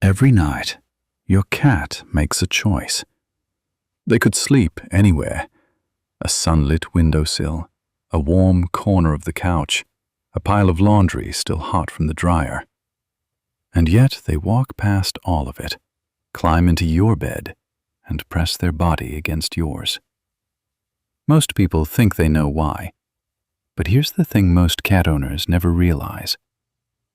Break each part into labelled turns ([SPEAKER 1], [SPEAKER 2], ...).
[SPEAKER 1] Every night, your cat makes a choice. They could sleep anywhere. A sunlit windowsill, a warm corner of the couch, a pile of laundry still hot from the dryer. And yet they walk past all of it, climb into your bed, and press their body against yours. Most people think they know why. But here's the thing most cat owners never realize.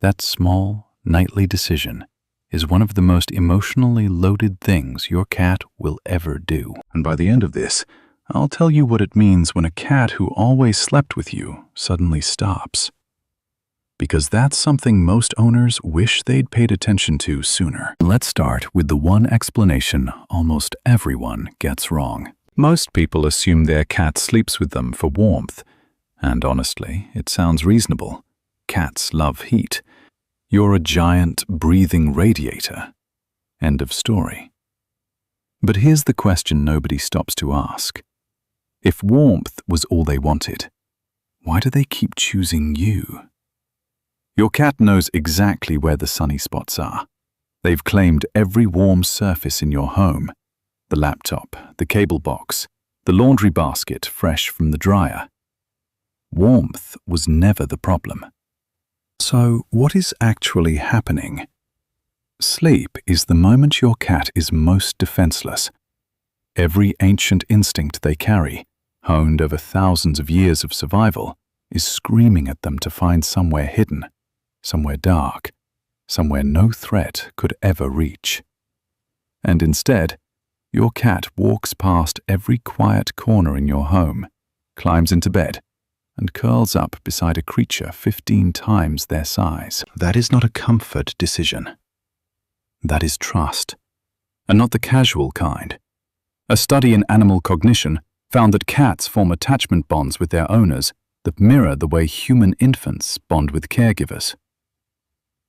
[SPEAKER 1] That small, nightly decision is one of the most emotionally loaded things your cat will ever do. And by the end of this, I'll tell you what it means when a cat who always slept with you suddenly stops. Because that's something most owners wish they'd paid attention to sooner. Let's start with the one explanation almost everyone gets wrong. Most people assume their cat sleeps with them for warmth. And honestly, it sounds reasonable. Cats love heat. You're a giant, breathing radiator. End of story. But here's the question nobody stops to ask. If warmth was all they wanted, why do they keep choosing you? Your cat knows exactly where the sunny spots are. They've claimed every warm surface in your home. The laptop, the cable box, the laundry basket fresh from the dryer. Warmth was never the problem. So, what is actually happening? Sleep is the moment your cat is most defenseless. Every ancient instinct they carry, honed over thousands of years of survival, is screaming at them to find somewhere hidden, somewhere dark, somewhere no threat could ever reach. And instead, your cat walks past every quiet corner in your home, climbs into bed, and curls up beside a creature 15 times their size. That is not a comfort decision. That is trust, and not the casual kind. A study in animal cognition found that cats form attachment bonds with their owners that mirror the way human infants bond with caregivers.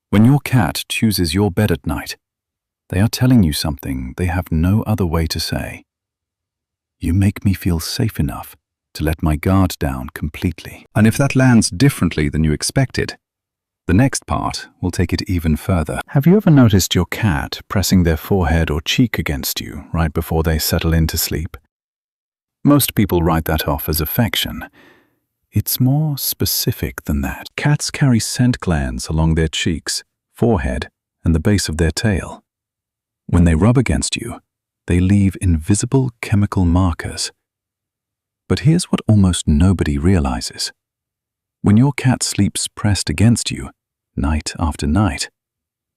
[SPEAKER 1] When your cat chooses your bed at night, they are telling you something they have no other way to say. You make me feel safe enough to let my guard down completely. And if that lands differently than you expected, the next part will take it even further. Have you ever noticed your cat pressing their forehead or cheek against you right before they settle in to sleep? Most people write that off as affection. It's more specific than that. Cats carry scent glands along their cheeks, forehead, and the base of their tail. When they rub against you, they leave invisible chemical markers. But here's what almost nobody realizes. When your cat sleeps pressed against you, night after night,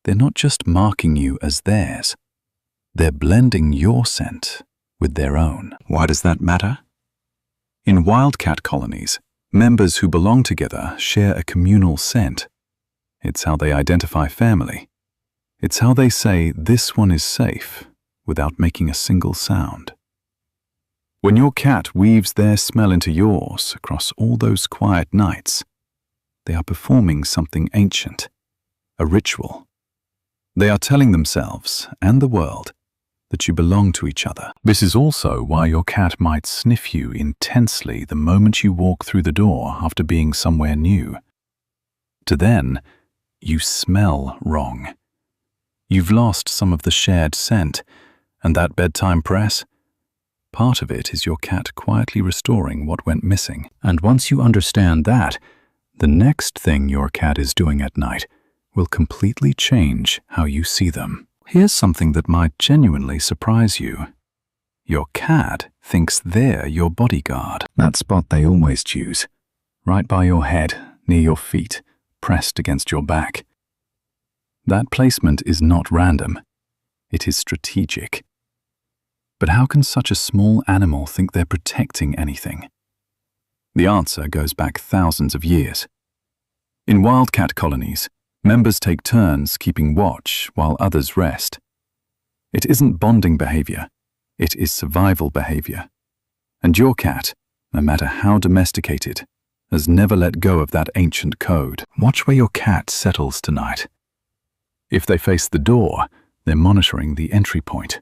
[SPEAKER 1] they're not just marking you as theirs. They're blending your scent with their own. Why does that matter? In wildcat colonies, members who belong together share a communal scent. It's how they identify family. It's how they say this one is safe without making a single sound. When your cat weaves their smell into yours across all those quiet nights, they are performing something ancient, a ritual. They are telling themselves and the world that you belong to each other. This is also why your cat might sniff you intensely the moment you walk through the door after being somewhere new. To then, you smell wrong. You've lost some of the shared scent, and that bedtime press? Part of it is your cat quietly restoring what went missing. And once you understand that, the next thing your cat is doing at night will completely change how you see them. Here's something that might genuinely surprise you. Your cat thinks they're your bodyguard. That spot they always choose, right by your head, near your feet, pressed against your back. That placement is not random. It is strategic. But how can such a small animal think they're protecting anything? The answer goes back thousands of years. In wildcat colonies, members take turns keeping watch while others rest. It isn't bonding behavior, it is survival behavior. And your cat, no matter how domesticated, has never let go of that ancient code. Watch where your cat settles tonight. If they face the door, they're monitoring the entry point.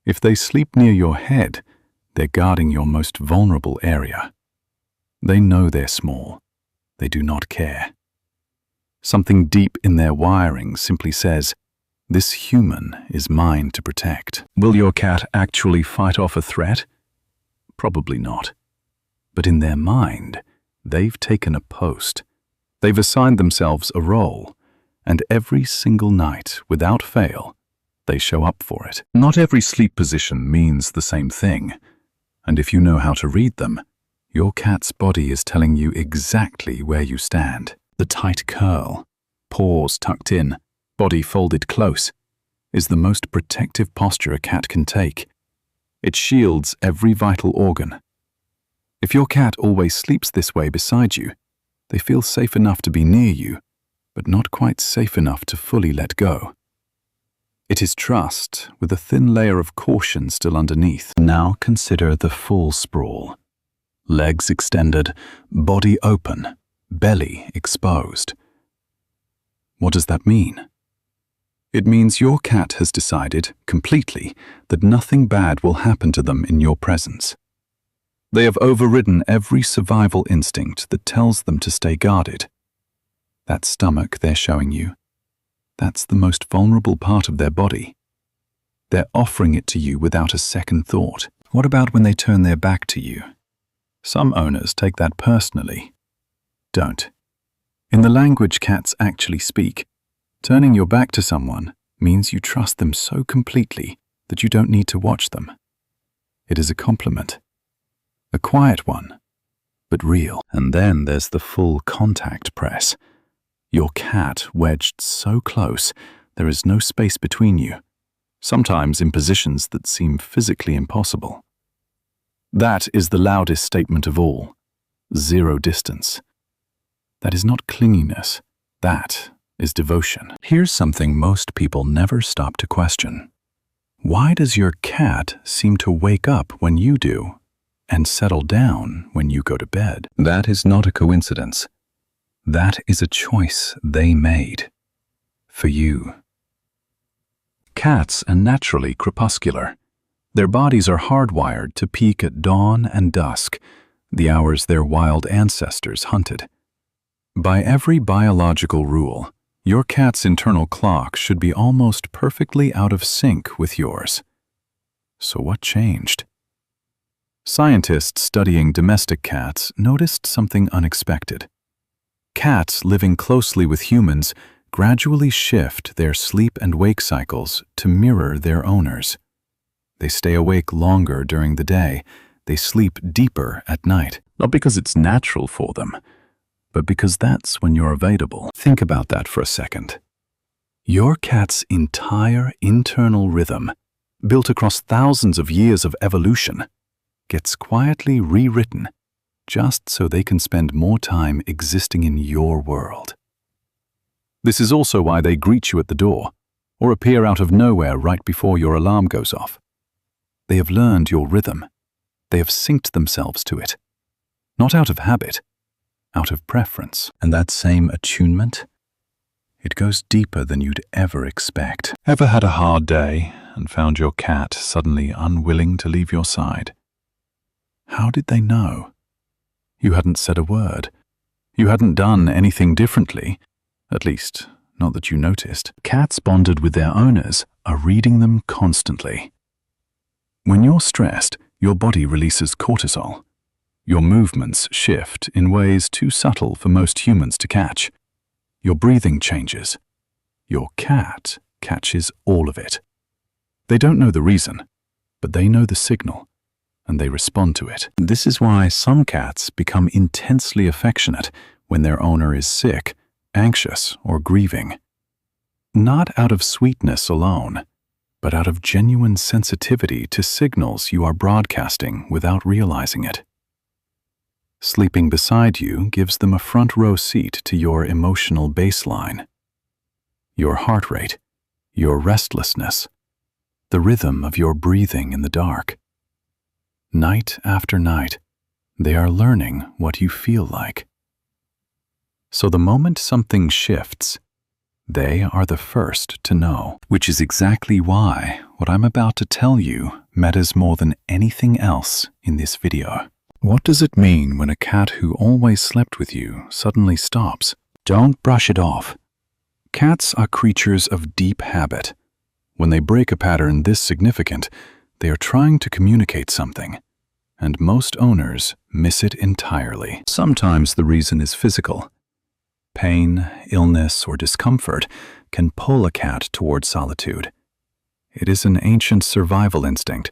[SPEAKER 1] If they sleep near your head, they're guarding your most vulnerable area. They know they're small. They do not care. Something deep in their wiring simply says, This human is mine to protect. Will your cat actually fight off a threat? Probably not. But in their mind, they've taken a post. They've assigned themselves a role, and every single night, without fail, they show up for it. Not every sleep position means the same thing, and if you know how to read them, your cat's body is telling you exactly where you stand. The tight curl, paws tucked in, body folded close, is the most protective posture a cat can take. It shields every vital organ. If your cat always sleeps this way beside you, they feel safe enough to be near you, but not quite safe enough to fully let go. It is trust with a thin layer of caution still underneath. Now consider the full sprawl. Legs extended, body open, belly exposed. What does that mean? It means your cat has decided, completely, that nothing bad will happen to them in your presence. They have overridden every survival instinct that tells them to stay guarded. That stomach they're showing you, that's the most vulnerable part of their body. They're offering it to you without a second thought. What about when they turn their back to you? Some owners take that personally. Don't. In the language cats actually speak, turning your back to someone means you trust them so completely that you don't need to watch them. It is a compliment. A quiet one, but real. And then there's the full contact press. Your cat wedged so close, there is no space between you, sometimes in positions that seem physically impossible. That is the loudest statement of all. Zero distance. That is not clinginess. That is devotion. Here's something most people never stop to question. Why does your cat seem to wake up when you do and settle down when you go to bed? That is not a coincidence. That is a choice they made. For you. Cats are naturally crepuscular. Their bodies are hardwired to peak at dawn and dusk, the hours their wild ancestors hunted. By every biological rule, your cat's internal clock should be almost perfectly out of sync with yours. So what changed? Scientists studying domestic cats noticed something unexpected. Cats living closely with humans gradually shift their sleep and wake cycles to mirror their owners. They stay awake longer during the day. They sleep deeper at night. Not because it's natural for them, but because that's when you're available. Think about that for a second. Your cat's entire internal rhythm, built across thousands of years of evolution, gets quietly rewritten just so they can spend more time existing in your world. This is also why they greet you at the door, or appear out of nowhere right before your alarm goes off. They have learned your rhythm. They have synced themselves to it. Not out of habit, out of preference. And that same attunement, it goes deeper than you'd ever expect. Ever had a hard day and found your cat suddenly unwilling to leave your side? How did they know? You hadn't said a word. You hadn't done anything differently, at least not that you noticed. Cats bonded with their owners are reading them constantly. When you're stressed, your body releases cortisol. Your movements shift in ways too subtle for most humans to catch. Your breathing changes. Your cat catches all of it. They don't know the reason, but they know the signal, and they respond to it. This is why some cats become intensely affectionate when their owner is sick, anxious, or grieving. Not out of sweetness alone, but out of genuine sensitivity to signals you are broadcasting without realizing it. Sleeping beside you gives them a front row seat to your emotional baseline. Your heart rate, your restlessness, the rhythm of your breathing in the dark. Night after night, they are learning what you feel like. So the moment something shifts, they are the first to know, which is exactly why what I'm about to tell you matters more than anything else in this video. What does it mean when a cat who always slept with you suddenly stops? Don't brush it off. Cats are creatures of deep habit. When they break a pattern this significant, they are trying to communicate something, and most owners miss it entirely. Sometimes the reason is physical. Pain, illness, or discomfort can pull a cat toward solitude. It is an ancient survival instinct.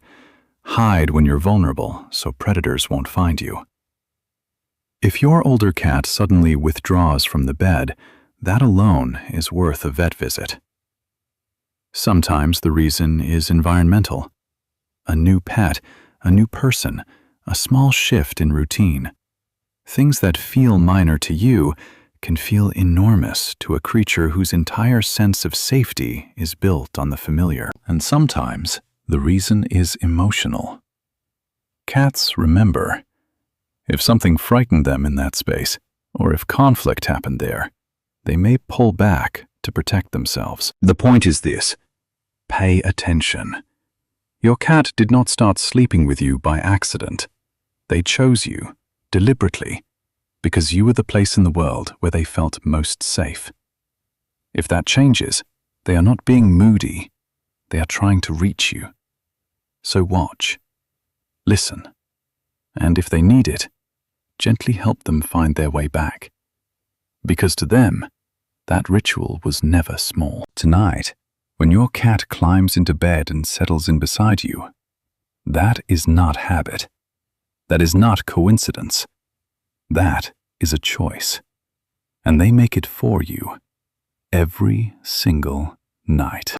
[SPEAKER 1] Hide when you're vulnerable so predators won't find you. If your older cat suddenly withdraws from the bed, that alone is worth a vet visit. Sometimes the reason is environmental. A new pet, a new person, a small shift in routine. Things that feel minor to you can feel enormous to a creature whose entire sense of safety is built on the familiar. And sometimes the reason is emotional. Cats remember. If something frightened them in that space, or if conflict happened there, they may pull back to protect themselves. The point is this: pay attention. Your cat did not start sleeping with you by accident. They chose you, deliberately, because you were the place in the world where they felt most safe. If that changes, they are not being moody. They are trying to reach you. So watch, listen, and if they need it, gently help them find their way back. Because to them, that ritual was never small. Tonight, when your cat climbs into bed and settles in beside you, that is not habit. That is not coincidence. That is a choice. And they make it for you every single night.